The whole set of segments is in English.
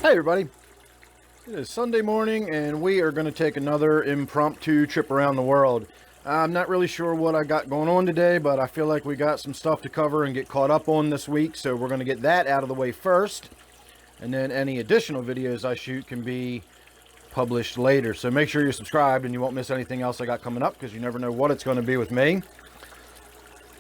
Hey everybody, it is Sunday morning and we are going to take another impromptu trip around the world. I'm not really sure what I got going on today, but I feel like we got some stuff to cover and get caught up on this week, so we're going to get that out of the way first, and then any additional videos I shoot can be published later. So make sure you're subscribed and you won't miss anything else I got coming up, because you never know what it's going to be with me.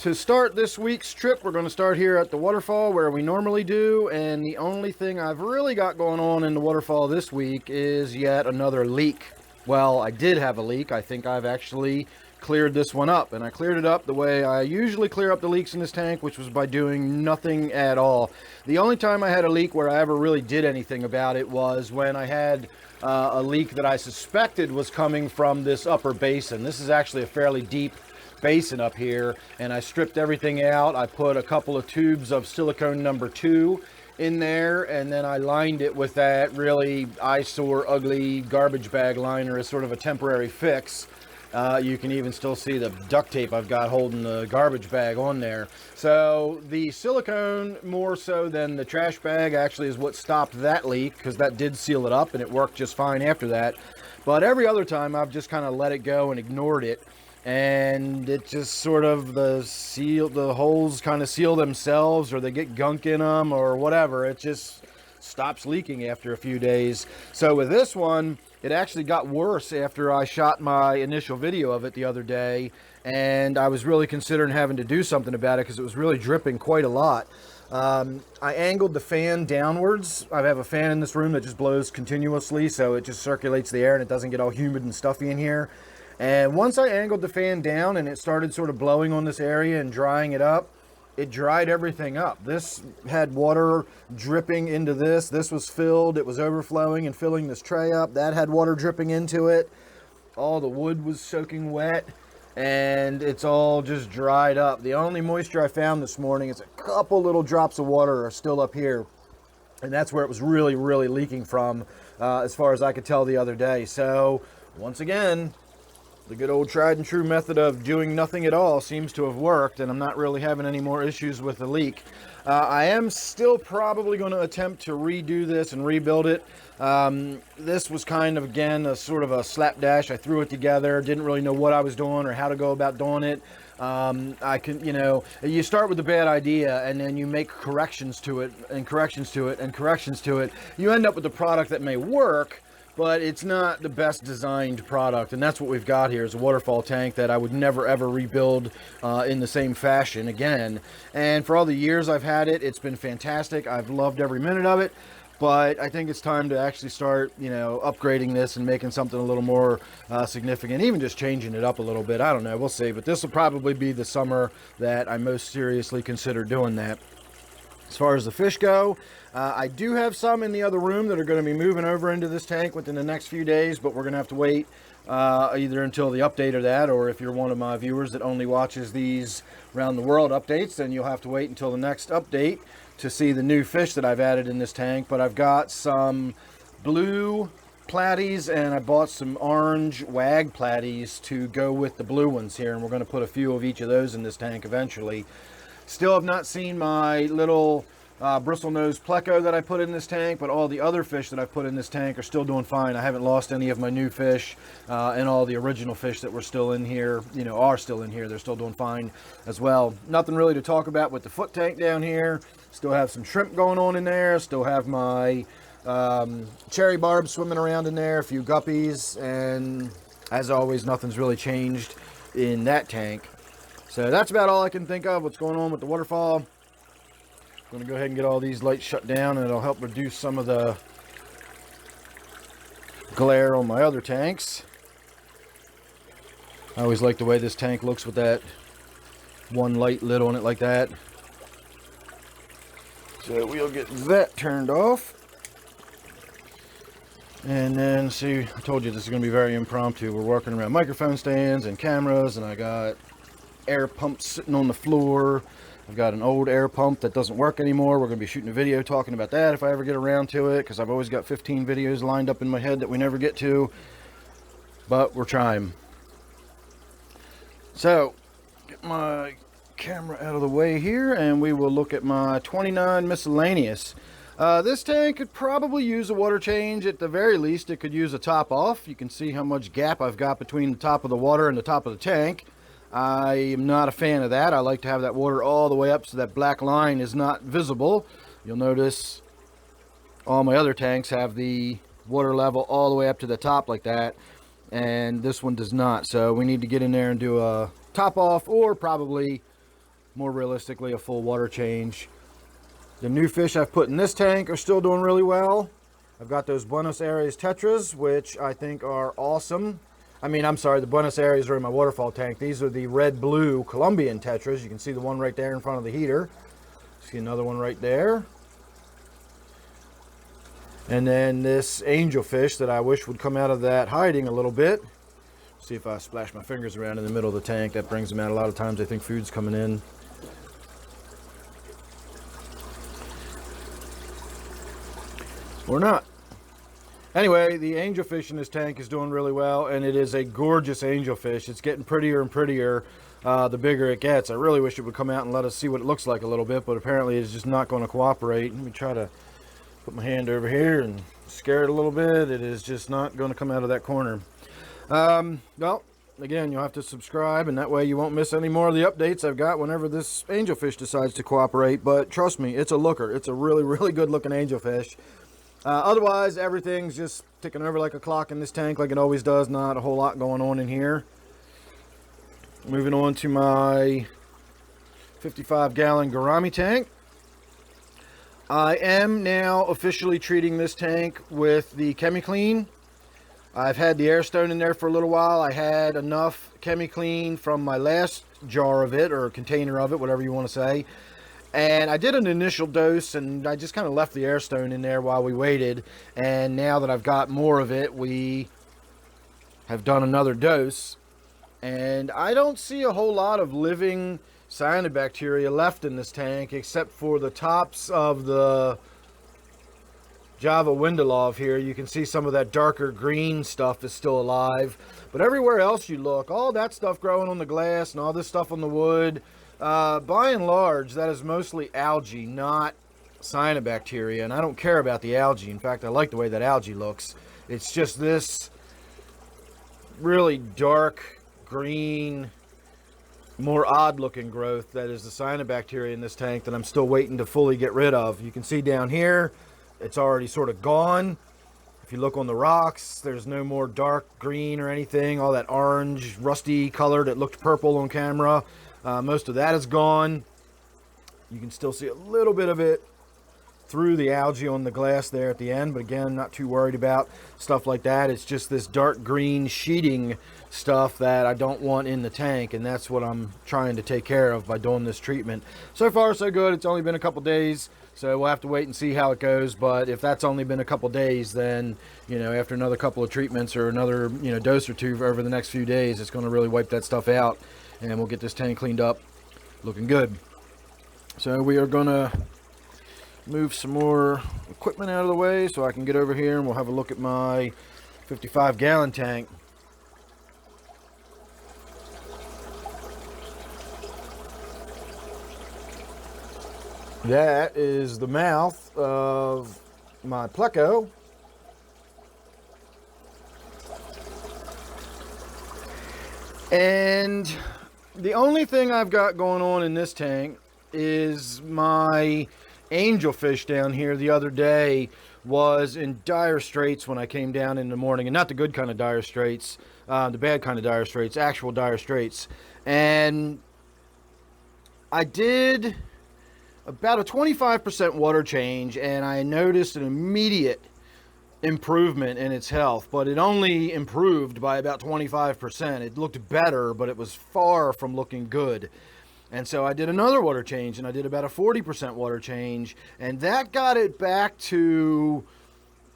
To start this week's trip, we're going to start here at the waterfall where we normally do, and the only thing I've really got going on in the waterfall this week is yet another leak. Well, I did have a leak. I think I've actually cleared this one up, and I cleared it up the way I usually clear up the leaks in this tank, which was by doing nothing at all. The only time I had a leak where I ever really did anything about it was when I had a leak that I suspected was coming from this upper basin. This is actually a fairly deep basin up here, and I stripped everything out. I put a couple of tubes of silicone number 2 in there, and then I lined it with that really eyesore, ugly garbage bag liner as sort of a temporary fix. You can even still see the duct tape I've got holding the garbage bag on there. So the silicone, more so than the trash bag, actually is what stopped that leak, because that did seal it up and it worked just fine after that. But every other time I've just kind of let it go and ignored it, and it just sort of the holes kind of seal themselves, or they get gunk in them or whatever. It just stops leaking after a few days. So with this one, it actually got worse after I shot my initial video of it the other day, and I was really considering having to do something about it because it was really dripping quite a lot. I angled the fan downwards. I have a fan in this room that just blows continuously, so it just circulates the air and it doesn't get all humid and stuffy in here. And once I angled the fan down and it started sort of blowing on this area and drying it up, it dried everything up. This had water dripping into this. This was filled. It was overflowing and filling this tray up. That had water dripping into it. All the wood was soaking wet, and it's all just dried up. The only moisture I found this morning is a couple little drops of water are still up here, and that's where it was really, really leaking from, as far as I could tell the other day. So once again, the good old tried and true method of doing nothing at all seems to have worked, and I'm not really having any more issues with the leak. I am still probably going to attempt to redo this and rebuild it. This was kind of, again, a sort of a slapdash. I threw it together, didn't really know what I was doing or how to go about doing it. You start with a bad idea and then you make corrections to it and corrections to it and corrections to it. You end up with a product that may work, but it's not the best designed product, and that's what we've got here is a waterfall tank that I would never ever rebuild in the same fashion again. And for all the years I've had it, it's been fantastic. I've loved every minute of it, but I think it's time to actually start, upgrading this and making something a little more significant, even just changing it up a little bit. I don't know, we'll see, but this will probably be the summer that I most seriously consider doing that. As far as the fish go, I do have some in the other room that are going to be moving over into this tank within the next few days, but we're going to have to wait either until the update of that, or if you're one of my viewers that only watches these around the world updates, then you'll have to wait until the next update to see the new fish that I've added in this tank. But I've got some blue platies and I bought some orange wag platies to go with the blue ones here, and we're going to put a few of each of those in this tank eventually. Still have not seen my little bristlenose pleco that I put in this tank, but all the other fish that I put in this tank are still doing fine. I haven't lost any of my new fish, and all the original fish that were still in here, are still in here. They're still doing fine as well. Nothing really to talk about with the foot tank down here. Still have some shrimp going on in there. Still have my cherry barbs swimming around in there, a few guppies, and as always, nothing's really changed in that tank. So that's about all I can think of what's going on with the waterfall. I'm going to go ahead and get all these lights shut down, and it'll help reduce some of the glare on my other tanks. I always like the way this tank looks with that one light lit on it like that. So we'll get that turned off. And then, see, I told you this is going to be very impromptu. We're working around microphone stands and cameras, and I got air pumps sitting on the floor. I've got an old air pump that doesn't work anymore. We're going to be shooting a video talking about that if I ever get around to it, because I've always got 15 videos lined up in my head that we never get to, but we're trying. So, get my camera out of the way here, and we will look at my 29 miscellaneous. This tank could probably use a water change. At the very least, it could use a top off. You can see how much gap I've got between the top of the water and the top of the tank. I am not a fan of that. I like to have that water all the way up so that black line is not visible. You'll notice all my other tanks have the water level all the way up to the top like that, and this one does not. So we need to get in there and do a top off, or probably more realistically a full water change. The new fish I've put in this tank are still doing really well. I've got those Buenos Aires Tetras, which I think are awesome. I'm sorry, the Buenos Aires are in my Waterfall tank. These are the red-blue Colombian Tetras. You can see the one right there in front of the heater. See another one right there. And then this Angelfish that I wish would come out of that hiding a little bit. See if I splash my fingers around in the middle of the tank. That brings them out. A lot of times they think food's coming in. Or not. Anyway, the angelfish in this tank is doing really well, and it is a gorgeous angelfish. It's getting prettier and prettier the bigger it gets. I really wish it would come out and let us see what it looks like a little bit, but apparently it's just not going to cooperate. Let me try to put my hand over here and scare it a little bit. It is just not going to come out of that corner. Well, again, you'll have to subscribe, and that way you won't miss any more of the updates I've got whenever this angelfish decides to cooperate. But trust me, it's a looker. It's a really, really good looking angelfish. Otherwise, everything's just ticking over like a clock in this tank, like it always does. Not a whole lot going on in here. Moving on to my 55-gallon Gourami tank. I am now officially treating this tank with the ChemiClean. I've had the Airstone in there for a little while. I had enough ChemiClean from my last jar of it, or container of it, whatever you want to say. And I did an initial dose, and I just kind of left the Airstone in there while we waited. And now that I've got more of it, we have done another dose. And I don't see a whole lot of living cyanobacteria left in this tank, except for the tops of the Java Windelov here. You can see some of that darker green stuff is still alive. But everywhere else you look, all that stuff growing on the glass and all this stuff on the wood, by and large, that is mostly algae, not cyanobacteria, and I don't care about the algae. In fact, I like the way that algae looks. It's just this really dark green, more odd-looking growth that is the cyanobacteria in this tank that I'm still waiting to fully get rid of. You can see down here, it's already sort of gone. If you look on the rocks, there's no more dark green or anything. All that orange, rusty color that looked purple on camera. Most of that is gone. You can still see a little bit of it through the algae on the glass there at the end, but again, not too worried about stuff like that. It's just this dark green sheeting stuff that I don't want in the tank, and that's what I'm trying to take care of by doing this treatment. So far, so good. It's only been a couple days, so we'll have to wait and see how it goes. But if that's only been a couple days, then, you know, after another couple of treatments or another, you know, dose or two over the next few days, it's going to really wipe that stuff out, and we'll get this tank cleaned up looking good. So we are going to move some more equipment out of the way so I can get over here and we'll have a look at my 55-gallon tank. That is the mouth of my pleco. And the only thing I've got going on in this tank is my angelfish down here the other day was in dire straits when I came down in the morning, and not the good kind of dire straits, the bad kind of dire straits, actual dire straits. And I did about a 25% water change, and I noticed an immediate improvement in its health, but it only improved by about 25%. It looked better, but it was far from looking good. And so I did another water change, and I did about a 40% water change, and that got it back to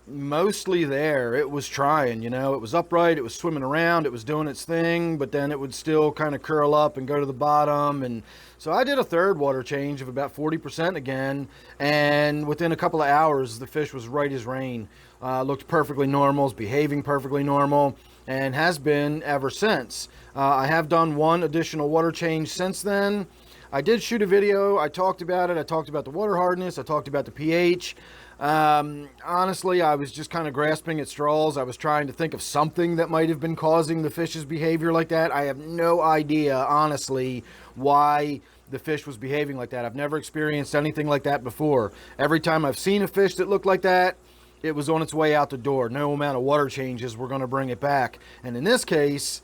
mostly there. It was trying, you know, it was upright, it was swimming around, it was doing its thing, but then it would still kind of curl up and go to the bottom. And so I did a third water change of about 40% again, and within a couple of hours, the fish was right as rain. Looked perfectly normal, is behaving perfectly normal, and has been ever since. I have done one additional water change since then. I did shoot a video. I talked about it. I talked about the water hardness. I talked about the pH. Honestly, I was just kind of grasping at straws. I was trying to think of something that might have been causing the fish's behavior like that. I have no idea, honestly, why the fish was behaving like that. I've never experienced anything like that before. Every time I've seen a fish that looked like that, it was on its way out the door. No amount of water changes were going to bring it back. And in this case,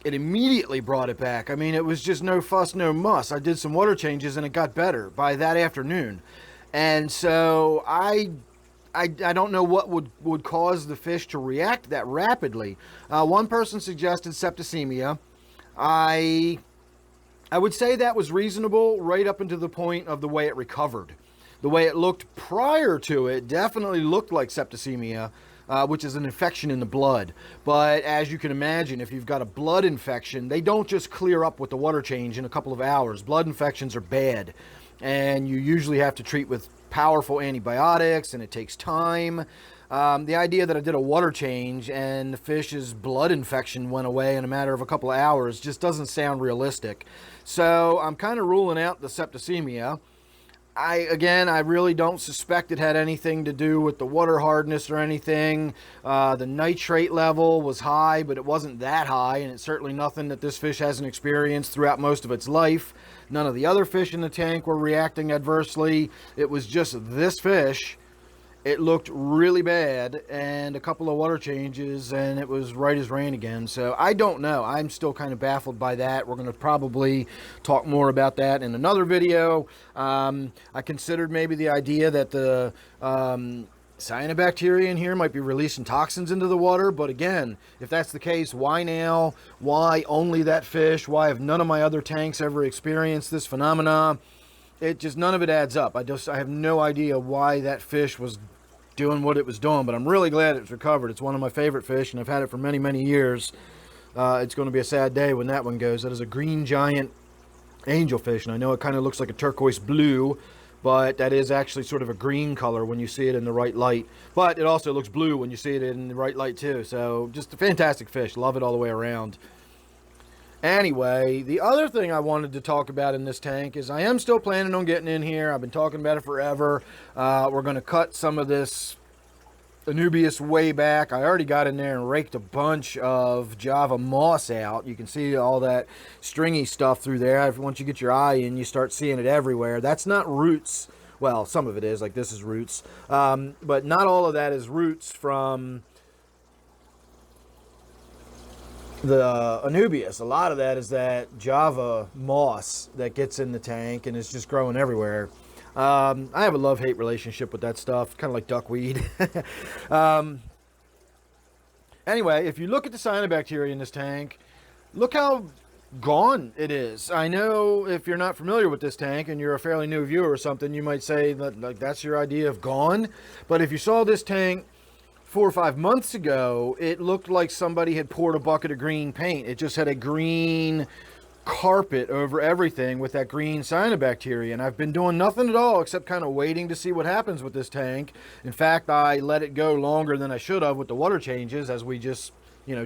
it immediately brought it back. I mean, it was just no fuss, no muss. I did some water changes and it got better by that afternoon. And so I don't know what would cause the fish to react that rapidly. One person suggested septicemia. I would say that was reasonable right up until the point of the way it recovered. The way it looked prior to it definitely looked like septicemia, which is an infection in the blood. But as you can imagine, if you've got a blood infection, they don't just clear up with the water change in a couple of hours. Blood infections are bad, and you usually have to treat with powerful antibiotics, and it takes time. The idea that I did a water change and the fish's blood infection went away in a matter of a couple of hours just doesn't sound realistic. So I'm kind of ruling out the septicemia. I really don't suspect it had anything to do with the water hardness or anything. The nitrate level was high, but it wasn't that high, and it's certainly nothing that this fish hasn't experienced throughout most of its life. None of the other fish in the tank were reacting adversely. It was just this fish. It looked really bad, and a couple of water changes, and it was right as rain again. So I don't know. I'm still kind of baffled by that. We're going to probably talk more about that in another video. I considered maybe the idea that the cyanobacteria in here might be releasing toxins into the water, but again, if that's the case, why now? Why only that fish? Why have none of my other tanks ever experienced this phenomena? It just, none of it adds up. I have no idea why that fish was doing what it was doing, but I'm really glad it's recovered. It's one of my favorite fish, and I've had it for many, many years. It's going to be a sad day when that one goes. That is a green giant angelfish, and I know it kind of looks like a turquoise blue, but that is actually sort of a green color when you see it in the right light. But it also looks blue when you see it in the right light too. So just a fantastic fish. Love it all the way around. Anyway, the other thing I wanted to talk about in this tank is I am still planning on getting in here. I've been talking about it forever. We're going to cut some of this Anubias way back. I already got in there and raked a bunch of Java moss out. You can see all that stringy stuff through there. Once you get your eye in, you start seeing it everywhere. That's not roots. Well, some of it is, like this is roots. But not all of that is roots from the Anubias. A lot of that is that Java moss that gets in the tank and is just growing everywhere. I have a love-hate relationship with that stuff, kind of like duckweed. Anyway, if you look at the cyanobacteria in this tank, look how gone it is. I know if you're not familiar with this tank and you're a fairly new viewer or something, you might say that like that's your idea of gone. But if you saw this tank 4 or 5 months ago, it looked like somebody had poured a bucket of green paint. It just had a green carpet over everything with that green cyanobacteria, and I've been doing nothing at all except kind of waiting to see what happens with this tank. In fact, I let it go longer than I should have with the water changes, as we just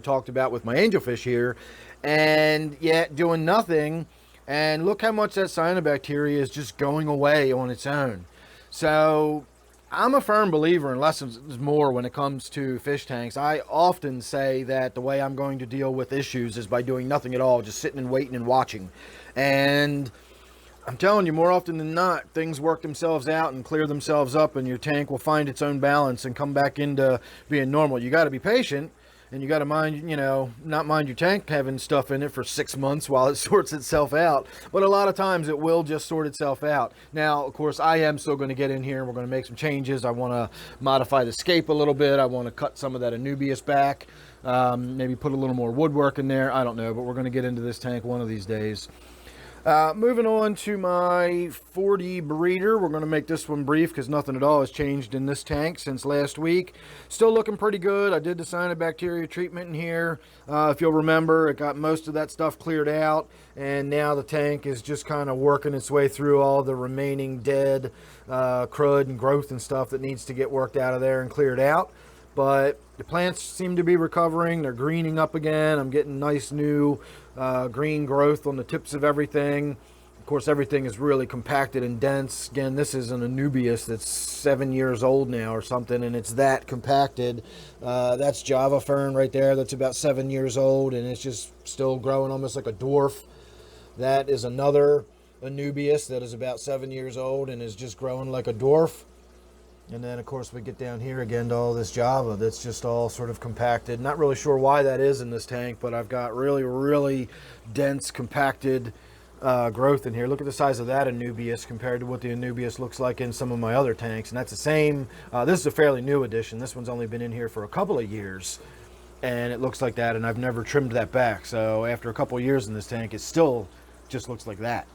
talked about with my angelfish here, and yet doing nothing. And look how much that cyanobacteria is just going away on its own. So I'm a firm believer in less is more when it comes to fish tanks. I often say that the way I'm going to deal with issues is by doing nothing at all, just sitting and waiting and watching. And I'm telling you, more often than not, things work themselves out and clear themselves up, and your tank will find its own balance and come back into being normal. You got to be patient, and you got to mind, not mind your tank having stuff in it for 6 months while it sorts itself out. But a lot of times it will just sort itself out. Now, of course, I am still going to get in here and we're going to make some changes. I want to modify the scape a little bit. I want to cut some of that Anubias back. Maybe put a little more woodwork in there. I don't know, but we're going to get into this tank one of these days. Moving on to my 40 breeder. We're going to make this one brief because nothing at all has changed in this tank since last week. Still looking pretty good. I did the cyanobacteria treatment in here. If you'll remember, it got most of that stuff cleared out, and now the tank is just kind of working its way through all the remaining dead crud and growth and stuff that needs to get worked out of there and cleared out. But the plants seem to be recovering. They're greening up again. I'm getting nice new green growth on the tips of everything. Of course, everything is really compacted and dense. Again, this is an Anubias that's 7 years old now or something, and it's that compacted. That's Java Fern right there. That's about 7 years old, and it's just still growing almost like a dwarf. That is another Anubias that is about 7 years old and is just growing like a dwarf. And then, of course, we get down here again to all this Java that's just all sort of compacted. Not really sure why that is in this tank, but I've got really, really dense, compacted growth in here. Look at the size of that Anubias compared to what the Anubias looks like in some of my other tanks. And that's the same. This is a fairly new addition. This one's only been in here for a couple of years. And it looks like that, and I've never trimmed that back. So after a couple of years in this tank, it still just looks like that.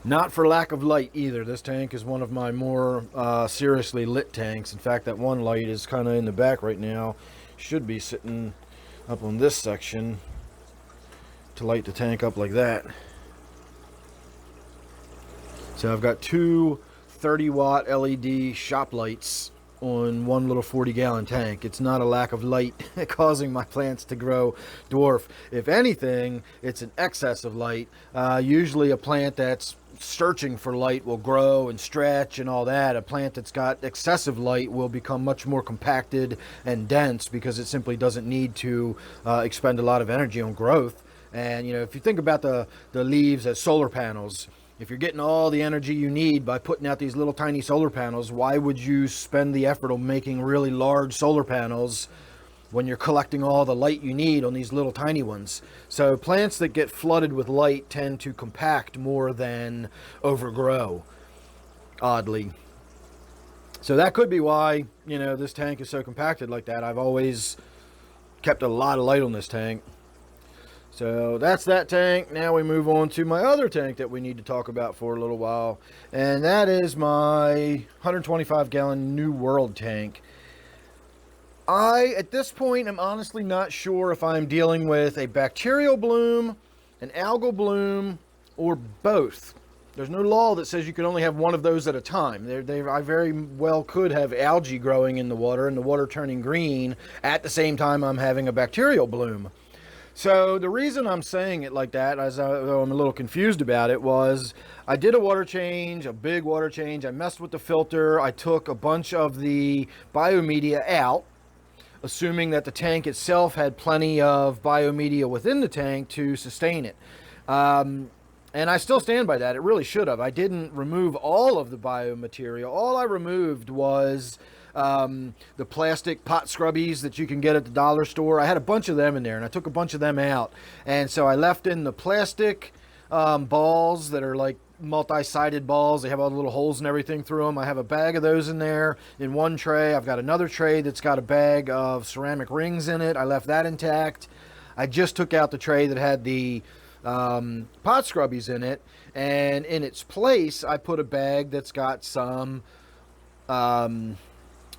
Not for lack of light either. This tank is one of my more seriously lit tanks. In fact, that one light is kind of in the back right now. Should be sitting up on this section to light the tank up like that. So I've got two 30-watt LED shop lights on one little 40-gallon tank. It's not a lack of light causing my plants to grow dwarf. If anything, it's an excess of light. Usually a plant that's searching for light will grow and stretch and all that. A plant that's got excessive light will become much more compacted and dense because it simply doesn't need to expend a lot of energy on growth. And you know, if you think about the leaves as solar panels, if you're getting all the energy you need by putting out these little tiny solar panels, why would you spend the effort of making really large solar panels when you're collecting all the light you need on these little tiny ones? So plants that get flooded with light tend to compact more than overgrow, oddly. So that could be why, you know, this tank is so compacted like that. I've always kept a lot of light on this tank. So that's that tank. Now we move on to my other tank that we need to talk about for a little while. And that is my 125-gallon New World tank. At this point, I'm honestly not sure if I'm dealing with a bacterial bloom, an algal bloom, or both. There's no law that says you can only have one of those at a time. I very well could have algae growing in the water and the water turning green at the same time I'm having a bacterial bloom. So the reason I'm saying it like that, though I'm a little confused about it, was I did a water change, a big water change. I messed with the filter. I took a bunch of the biomedia out, assuming that the tank itself had plenty of biomedia within the tank to sustain it. And I still stand by that. It really should have. I didn't remove all of the biomaterial. All I removed was the plastic pot scrubbies that you can get at the dollar store. I had a bunch of them in there, and I took a bunch of them out. And so I left in the plastic balls that are like multi-sided balls. They have all the little holes and everything through them. I have a bag of those in there in one tray. I've got another tray that's got a bag of ceramic rings in it. I left that intact. I just took out the tray that had the pot scrubbies in it, and in its place I put a bag that's got some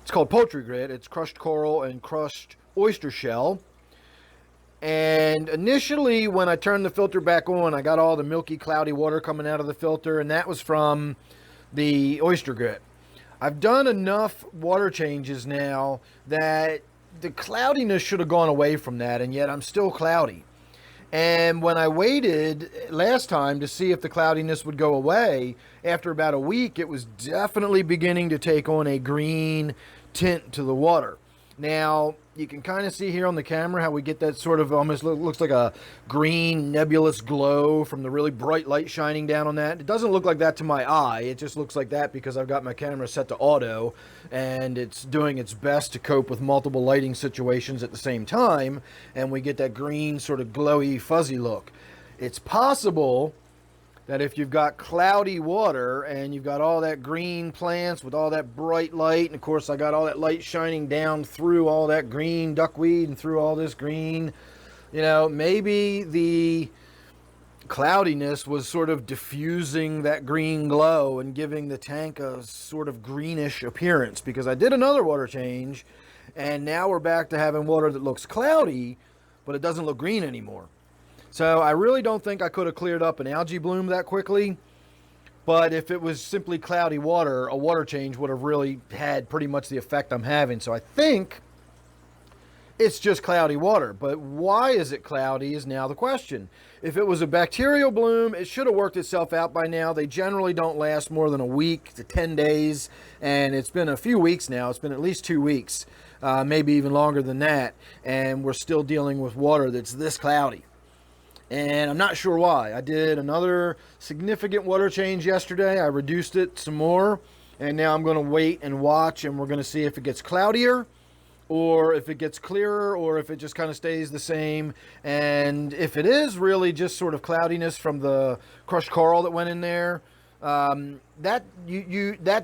it's called poultry grit. It's crushed coral and crushed oyster shell. And initially when I turned the filter back on, I got all the milky cloudy water coming out of the filter, and that was from the oyster grit. I've done enough water changes now that the cloudiness should have gone away from that, and yet I'm still cloudy. And when I waited last time to see if the cloudiness would go away, after about a week, it was definitely beginning to take on a green tint to the water. Now, you can kind of see here on the camera how we get that sort of almost looks like a green nebulous glow from the really bright light shining down on that. It doesn't look like that to my eye. It just looks like that because I've got my camera set to auto and it's doing its best to cope with multiple lighting situations at the same time, and we get that green sort of glowy fuzzy look. It's possible that if you've got cloudy water and you've got all that green plants with all that bright light, and of course I got all that light shining down through all that green duckweed and through all this green, you know, maybe the cloudiness was sort of diffusing that green glow and giving the tank a sort of greenish appearance, because I did another water change and now we're back to having water that looks cloudy, but it doesn't look green anymore. So I really don't think I could have cleared up an algae bloom that quickly, but if it was simply cloudy water, a water change would have really had pretty much the effect I'm having. So I think It's just cloudy water. But why is it cloudy is now the question. If it was a bacterial bloom, it should have worked itself out by now. They generally don't last more than a week to 10 days, and it's been a few weeks now. It's been at least 2 weeks, maybe even longer than that, and we're still dealing with water that's this cloudy. And I'm not sure why. I did another significant water change yesterday. I reduced it some more, and now I'm going to wait and watch, and we're going to see if it gets cloudier, or if it gets clearer, or if it just kind of stays the same. And if it is really just sort of cloudiness from the crushed coral that went in there, that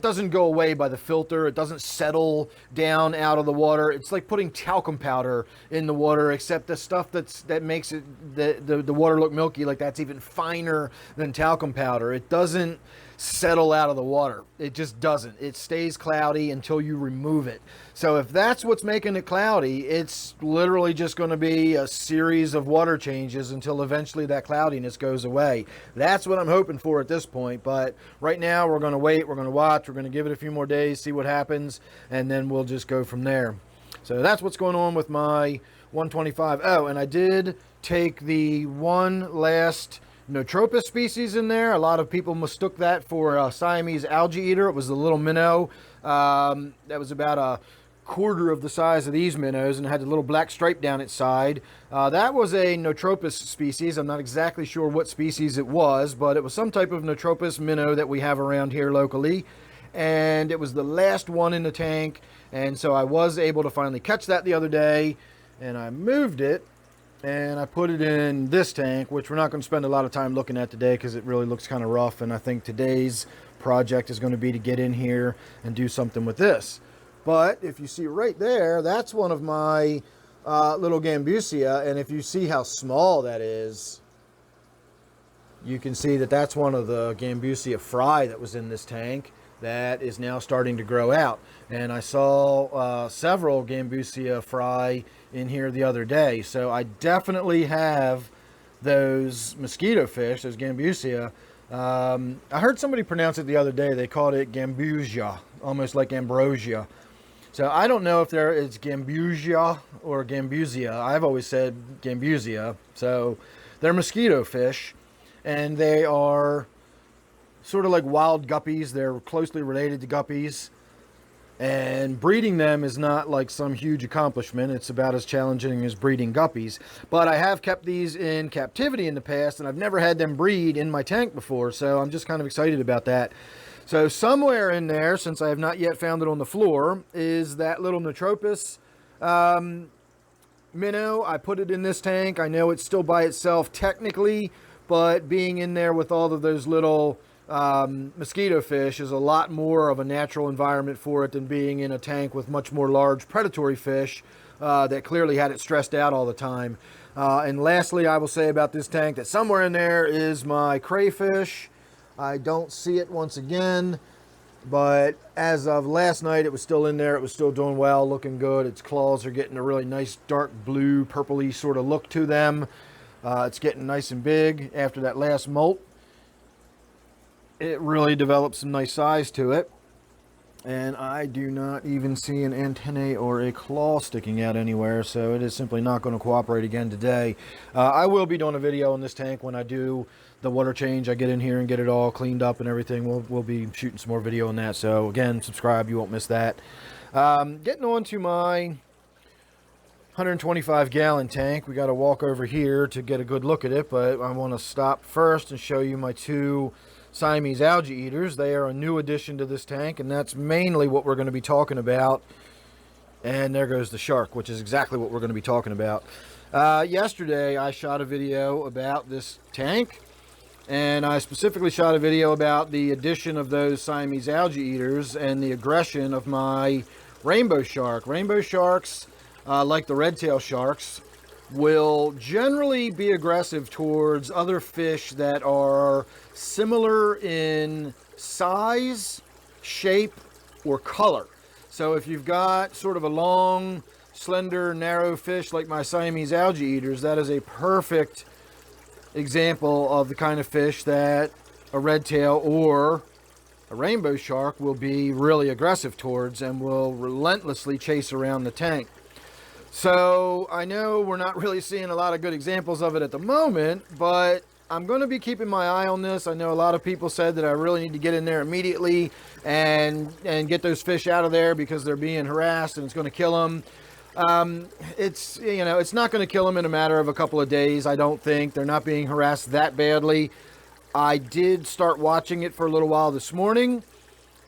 doesn't go away by the filter. It doesn't settle down out of the water. It's like putting talcum powder in the water, except the stuff that makes it the water look milky, like that's even finer than talcum powder. It doesn't settle out of the water. It just doesn't. It stays cloudy until you remove it. So if that's what's making it cloudy, it's literally just going to be a series of water changes until eventually that cloudiness goes away. That's what I'm hoping for at this point. But right now we're going to wait, we're going to watch, we're going to give it a few more days, see what happens, and then we'll just go from there. So that's what's going on with my 125. Oh, and I did take the one last Notropis species in there. A lot of people mistook that for a Siamese algae eater. It was the little minnow that was about a quarter of the size of these minnows and had a little black stripe down its side. That was a Notropis species. I'm not exactly sure what species it was, but it was some type of Notropis minnow that we have around here locally, and it was the last one in the tank. And so I was able to finally catch that the other day, and I moved it and I put it in this tank, which we're not going to spend a lot of time looking at today because it really looks kind of rough. And I think today's project is going to be to get in here and do something with this. But if you see right there, that's one of my little Gambusia. And if you see how small that is, you can see that that's one of the Gambusia fry that was in this tank that is now starting to grow out. And I saw several Gambusia fry in here the other day. So I definitely have those mosquito fish, those Gambusia. I heard somebody pronounce it the other day. They called it Gambusia, almost like ambrosia. So I don't know if it's Gambusia or Gambusia. I've always said Gambusia. So they're mosquito fish, and they are sort of like wild guppies. They're closely related to guppies, and breeding them is not like some huge accomplishment. It's about as challenging as breeding guppies. But I have kept these in captivity in the past, and I've never had them breed in my tank before, so I'm just kind of excited about that. So somewhere in there, since I have not yet found it on the floor, is that little Notropis minnow. I put it in this tank. I know it's still by itself technically, but being in there with all of those little mosquito fish is a lot more of a natural environment for it than being in a tank with much more large predatory fish that clearly had it stressed out all the time. And lastly, I will say about this tank that somewhere in there is my crayfish. I don't see it once again, but as of last night, it was still in there. It was still doing well, looking good. Its claws are getting a really nice dark blue, purpley sort of look to them. It's getting nice and big after that last molt. It really developed some nice size to it. And I do not even see an antennae or a claw sticking out anywhere, so it is simply not going to cooperate again today. I will be doing a video on this tank when I do the water change. I get in here and get it all cleaned up and everything. We'll be shooting some more video on that, so again, subscribe, you won't miss that. Getting on to my 125-gallon tank. We got to walk over here to get a good look at it, but I want to stop first and show you my two Siamese algae eaters. They are a new addition to this tank, and that's mainly what we're going to be talking about. And there goes the shark, which is exactly what we're going to be talking about. Yesterday, I shot a video about this tank, and I specifically shot a video about the addition of those Siamese algae eaters and the aggression of my rainbow shark. Rainbow sharks, like the red-tailed sharks, will generally be aggressive towards other fish that are similar in size, shape, or color. So if you've got sort of a long, slender, narrow fish like my Siamese algae eaters, that is a perfect example of the kind of fish that a red tail or a rainbow shark will be really aggressive towards and will relentlessly chase around the tank. So I know we're not really seeing a lot of good examples of it at the moment, but I'm going to be keeping my eye on this. I know a lot of people said that I really need to get in there immediately and get those fish out of there because they're being harassed and it's going to kill them. It's, you know, it's not going to kill them in a matter of a couple of days. I don't think they're not being harassed that badly. I did start watching it for a little while this morning,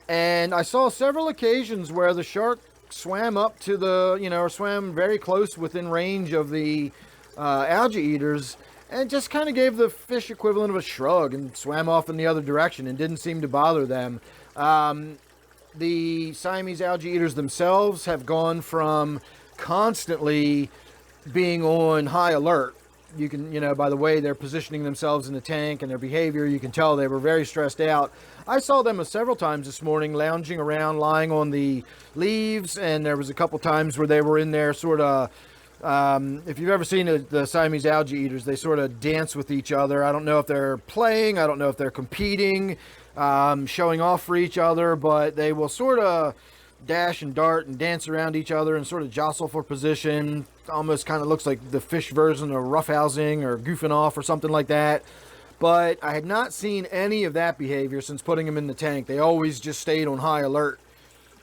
and I saw several occasions where the shark swam up to the, you know, or swam very close within range of the algae eaters and just kind of gave the fish equivalent of a shrug and swam off in the other direction and didn't seem to bother them. The Siamese algae eaters themselves have gone from constantly being on high alert. You can, you know, by the way they're positioning themselves in the tank and their behavior, you can tell they were very stressed out. I saw them several times this morning lounging around, lying on the leaves, and there was a couple times where they were in there sort of, if you've ever seen the Siamese algae eaters, they sort of dance with each other. I don't know if they're playing, I don't know if they're competing, showing off for each other, but they will sort of dash and dart and dance around each other and sort of jostle for position. Almost kind of looks like the fish version of roughhousing or goofing off or something like that. But I had not seen any of that behavior since putting them in the tank. They always just stayed on high alert.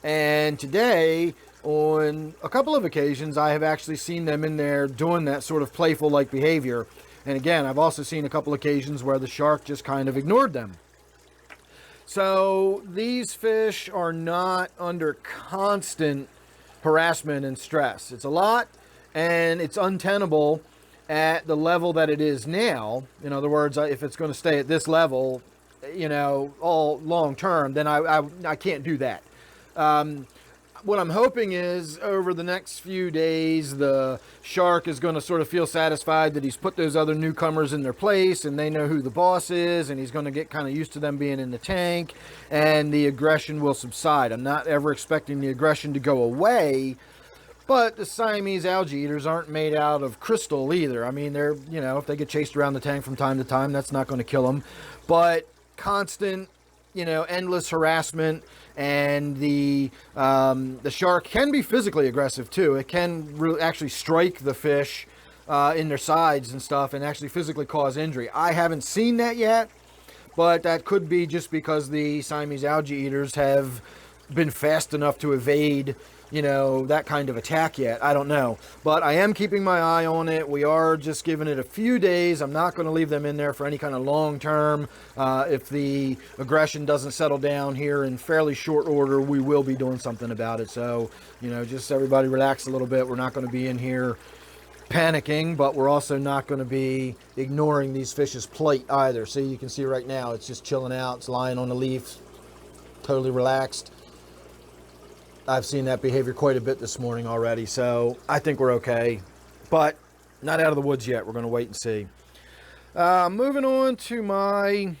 And today, on a couple of occasions, I have actually seen them in there doing that sort of playful like behavior. And again, I've also seen a couple occasions where the shark just kind of ignored them. So these fish are not under constant harassment and stress. It's a lot, and it's untenable at the level that it is now. In other words, if it's going to stay at this level, you know, all long term, then I can't do that. What I'm hoping is over the next few days, the shark is going to sort of feel satisfied that he's put those other newcomers in their place and they know who the boss is, and he's going to get kind of used to them being in the tank, and the aggression will subside. I'm not ever expecting the aggression to go away, but the Siamese algae eaters aren't made out of crystal either. I mean, they're, you know, if they get chased around the tank from time to time, that's not going to kill them. But constant, you know, endless harassment, and the shark can be physically aggressive too. It can actually strike the fish in their sides and stuff and actually physically cause injury. I haven't seen that yet, but that could be just because the Siamese algae eaters have been fast enough to evade, you know, that kind of attack yet. I don't know, but I am keeping my eye on it. We are just giving it a few days. I'm not going to leave them in there for any kind of long term. If the aggression doesn't settle down here in fairly short order, we will be doing something about it. So, you know, just everybody relax a little bit. We're not going to be in here panicking, but we're also not going to be ignoring these fish's plight either. See, you can see right now it's just chilling out. It's lying on the leaf, totally relaxed. I've seen that behavior quite a bit this morning already, so I think we're okay, but not out of the woods yet. We're going to wait and see. Moving on to my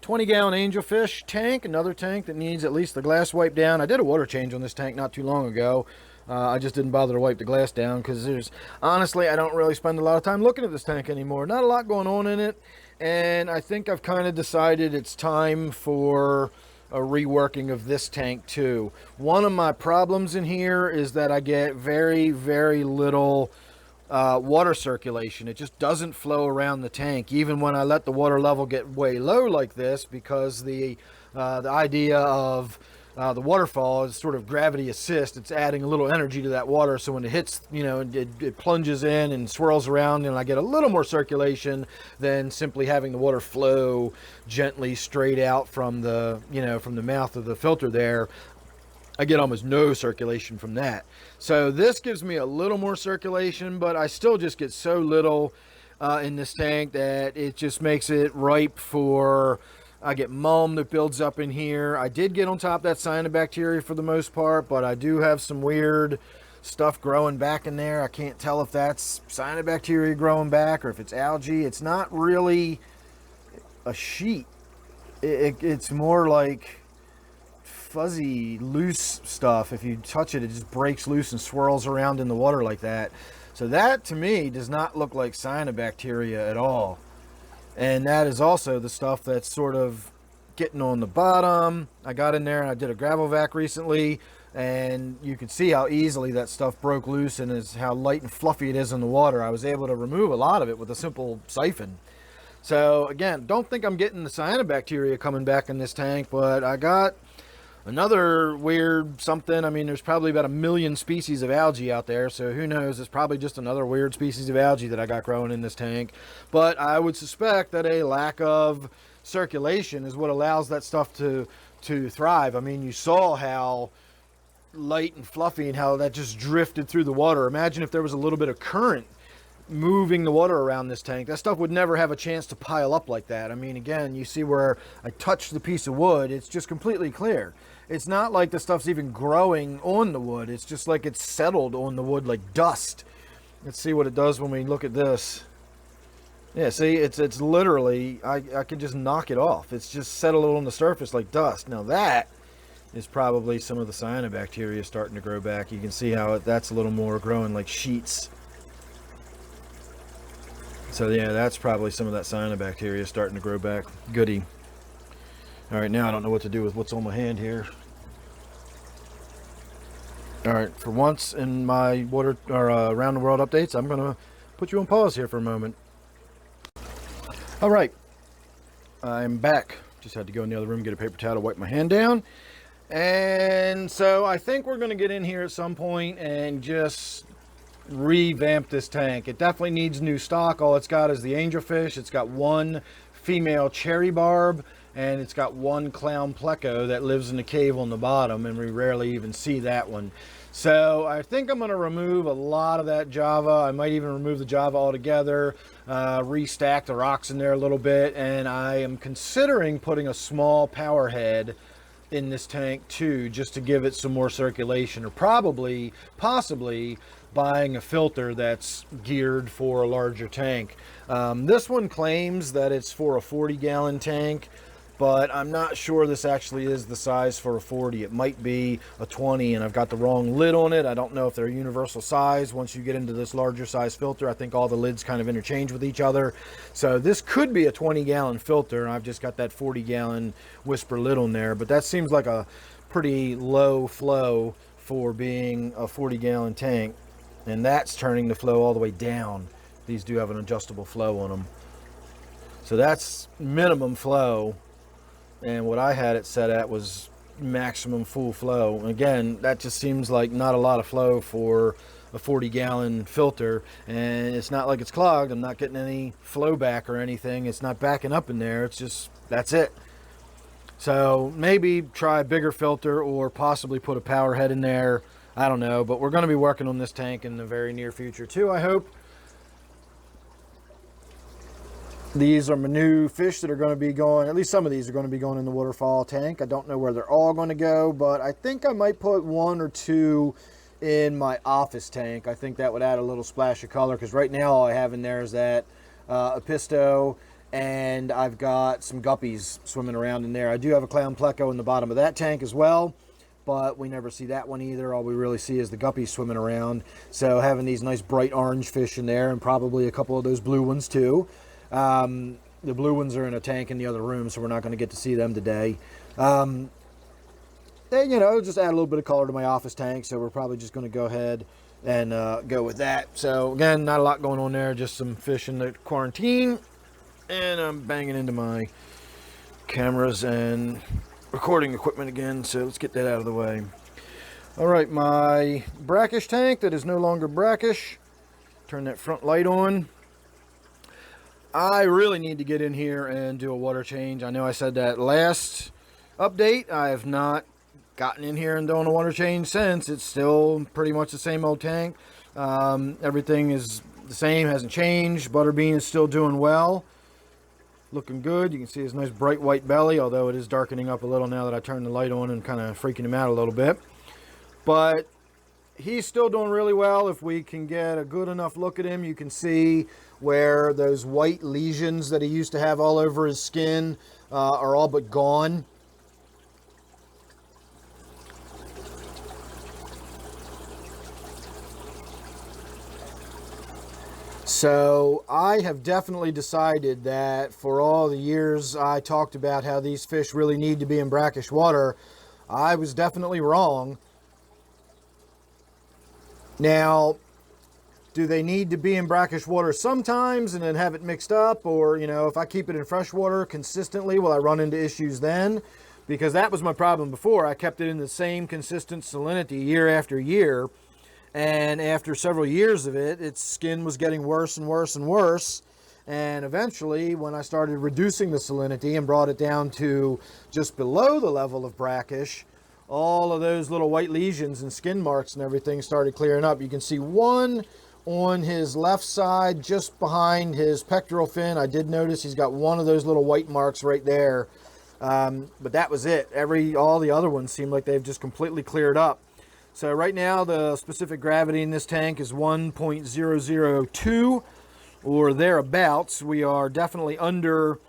20-gallon Angelfish tank, another tank that needs at least the glass wiped down. I did a water change on this tank not too long ago. I just didn't bother to wipe the glass down because honestly, I don't really spend a lot of time looking at this tank anymore. Not a lot going on in it, and I think I've kind of decided it's time for a reworking of this tank too. One of my problems in here is that I get very, very little water circulation. It just doesn't flow around the tank, even when I let the water level get way low like this, because the idea of the waterfall is sort of gravity assist. It's adding a little energy to that water, so when it hits, you know, it plunges in and swirls around, and I get a little more circulation than simply having the water flow gently straight out from the, you know, from the mouth of the filter there. I get almost no circulation from that. So this gives me a little more circulation, but I still just get so little in this tank that it just makes it ripe for, I get mulm that builds up in here. I did get on top of that cyanobacteria for the most part, but I do have some weird stuff growing back in there. I can't tell if that's cyanobacteria growing back or if it's algae. It's not really a sheet. It's more like fuzzy, loose stuff. If you touch it, it just breaks loose and swirls around in the water like that. So that, to me, does not look like cyanobacteria at all. And that is also the stuff that's sort of getting on the bottom. I got in there and I did a gravel vac recently, and you can see how easily that stuff broke loose and how light and fluffy it is in the water. I was able to remove a lot of it with a simple siphon. So again, don't think I'm getting the cyanobacteria coming back in this tank, but I got another weird something. I mean, there's probably about 1 million species of algae out there, so who knows? It's probably just another weird species of algae that I got growing in this tank. But I would suspect that a lack of circulation is what allows that stuff to thrive. I mean, you saw how light and fluffy and how that just drifted through the water. Imagine if there was a little bit of current moving the water around this tank. That stuff would never have a chance to pile up like that. I mean, again, you see where I touched the piece of wood, it's just completely clear. It's not like the stuff's even growing on the wood. It's just like it's settled on the wood like dust. Let's see what it does when we look at this. Yeah, see, it's literally, I could just knock it off. It's just settled on the surface like dust. Now that is probably some of the cyanobacteria starting to grow back. You can see how that's a little more growing like sheets. So yeah, that's probably some of that cyanobacteria starting to grow back. Goody. All right, now I don't know what to do with what's on my hand here. All right, for once in my water or around the world updates, I'm gonna put you on pause here for a moment. All right, I'm back. Just had to go in the other room, get a paper towel to wipe my hand down. And so I think we're gonna get in here at some point and just revamp this tank. It definitely needs new stock. All it's got is the angelfish. It's got one female cherry barb, and it's got one clown pleco that lives in the cave on the bottom, and we rarely even see that one. So I think I'm going to remove a lot of that java. I might even remove the java altogether, restack the rocks in there a little bit, and I am considering putting a small power head in this tank too, just to give it some more circulation, or possibly buying a filter that's geared for a larger tank. This one claims that it's for a 40-gallon tank, but I'm not sure this actually is the size for a 40. It might be a 20, and I've got the wrong lid on it. I don't know if they're universal size. Once you get into this larger size filter, I think all the lids kind of interchange with each other. So this could be a 20-gallon filter, and I've just got that 40-gallon whisper lid on there, but that seems like a pretty low flow for being a 40-gallon tank. And that's turning the flow all the way down. These do have an adjustable flow on them. So that's minimum flow. And what I had it set at was maximum full flow. And again, that just seems like not a lot of flow for a 40-gallon filter. And it's not like it's clogged. I'm not getting any flow back or anything. It's not backing up in there. It's just, that's it. So maybe try a bigger filter, or possibly put a power head in there. I don't know, but we're going to be working on this tank in the very near future too, I hope. These are my new fish that are going to be going, at least some of these are going to be going in the Waterfall tank. I don't know where they're all going to go, but I think I might put 1 or 2 in my office tank. I think that would add a little splash of color, because right now all I have in there is that Episto, and I've got some guppies swimming around in there. I do have a clown pleco in the bottom of that tank as well, but we never see that one either. All we really see is the guppies swimming around. So having these nice bright orange fish in there, and probably a couple of those blue ones too. The blue ones are in a tank in the other room, so we're not going to get to see them today. And, you know, just add a little bit of color to my office tank, so we're probably just going to go ahead and go with that. So again, not a lot going on there, just some fish in the quarantine, and I'm banging into my cameras and recording equipment again, so let's get that out of the way. All right, my brackish tank that is no longer brackish. Turn that front light on. I really need to get in here and do a water change. I know I said that last update. I have not gotten in here and done a water change since. It's still pretty much the same old tank. Everything is the same, hasn't changed. Butterbean is still doing well. Looking good. You can see his nice bright white belly, although it is darkening up a little now that I turned the light on and kind of freaking him out a little bit. But he's still doing really well. If we can get a good enough look at him, you can see where those white lesions that he used to have all over his skin are all but gone. So I have definitely decided that for all the years I talked about how these fish really need to be in brackish water, I was definitely wrong. Now, do they need to be in brackish water sometimes and then have it mixed up? Or, you know, if I keep it in fresh water consistently, will I run into issues then? Because that was my problem before. I kept it in the same consistent salinity year after year. And after several years of it, its skin was getting worse and worse and worse. And eventually, when I started reducing the salinity and brought it down to just below the level of brackish, all of those little white lesions and skin marks and everything started clearing up. You can see one on his left side, just behind his pectoral fin. I did notice he's got one of those little white marks right there. But that was it. All the other ones seem like they've just completely cleared up. So right now the specific gravity in this tank is 1.002 or thereabouts. We are definitely under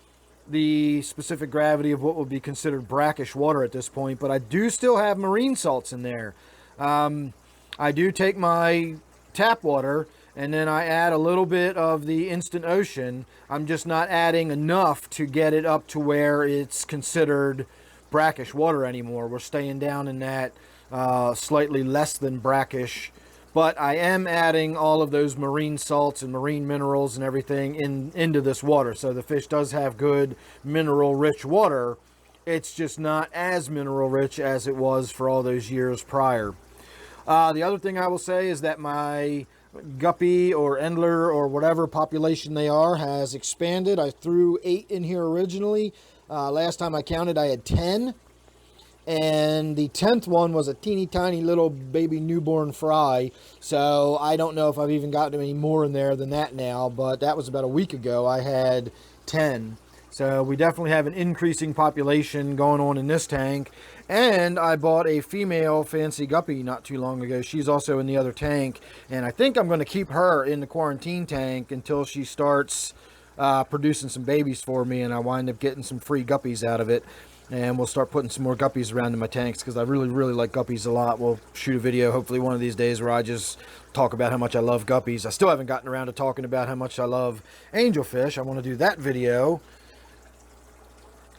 the specific gravity of what would be considered brackish water at this point, but I do still have marine salts in there. I do take my tap water and then I add a little bit of the instant ocean. I'm just not adding enough to get it up to where it's considered brackish water anymore. We're staying down in that slightly less than brackish, but I am adding all of those marine salts and marine minerals and everything into this water. So the fish does have good mineral rich water. It's just not as mineral rich as it was for all those years prior. The other thing I will say is that my guppy or endler or whatever population they are has expanded. I threw 8 in here originally. Last time I counted I had 10. And the 10th one was a teeny tiny little baby newborn fry. So I don't know if I've even gotten any more in there than that now, but that was about a week ago. I had 10. So we definitely have an increasing population going on in this tank. And I bought a female fancy guppy not too long ago. She's also in the other tank. And I think I'm going to keep her in the quarantine tank until she starts producing some babies for me and I wind up getting some free guppies out of it. And we'll start putting some more guppies around in my tanks because I really, really like guppies a lot. We'll shoot a video hopefully one of these days where I just talk about how much I love guppies. I still haven't gotten around to talking about how much I love angelfish. I want to do that video.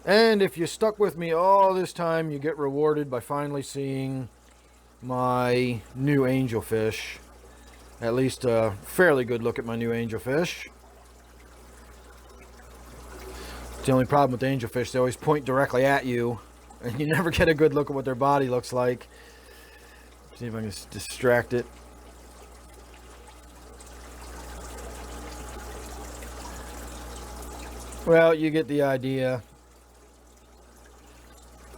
And if you stuck with me all this time, you get rewarded by finally seeing my new angelfish. At least a fairly good look at my new angelfish. The only problem with the angelfish, they always point directly at you and you never get a good look at what their body looks like. See if I can distract it. Well, you get the idea.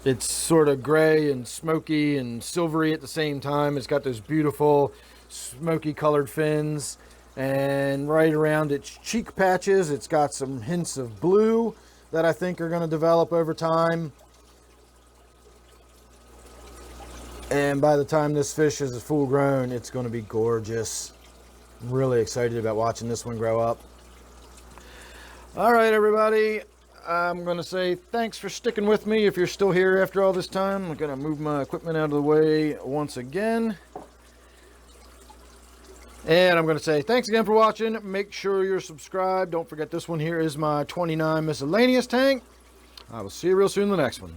It's sort of gray and smoky and silvery at the same time. It's got those beautiful smoky colored fins, and right around its cheek patches it's got some hints of blue that I think are going to develop over time. And by the time this fish is full grown, it's going to be gorgeous. I'm really excited about watching this one grow up. All right, everybody. I'm going to say thanks for sticking with me if you're still here after all this time. I'm going to move my equipment out of the way once again. And I'm going to say thanks again for watching. Make sure you're subscribed. Don't forget this one here is my 29 miscellaneous tank. I will see you real soon in the next one.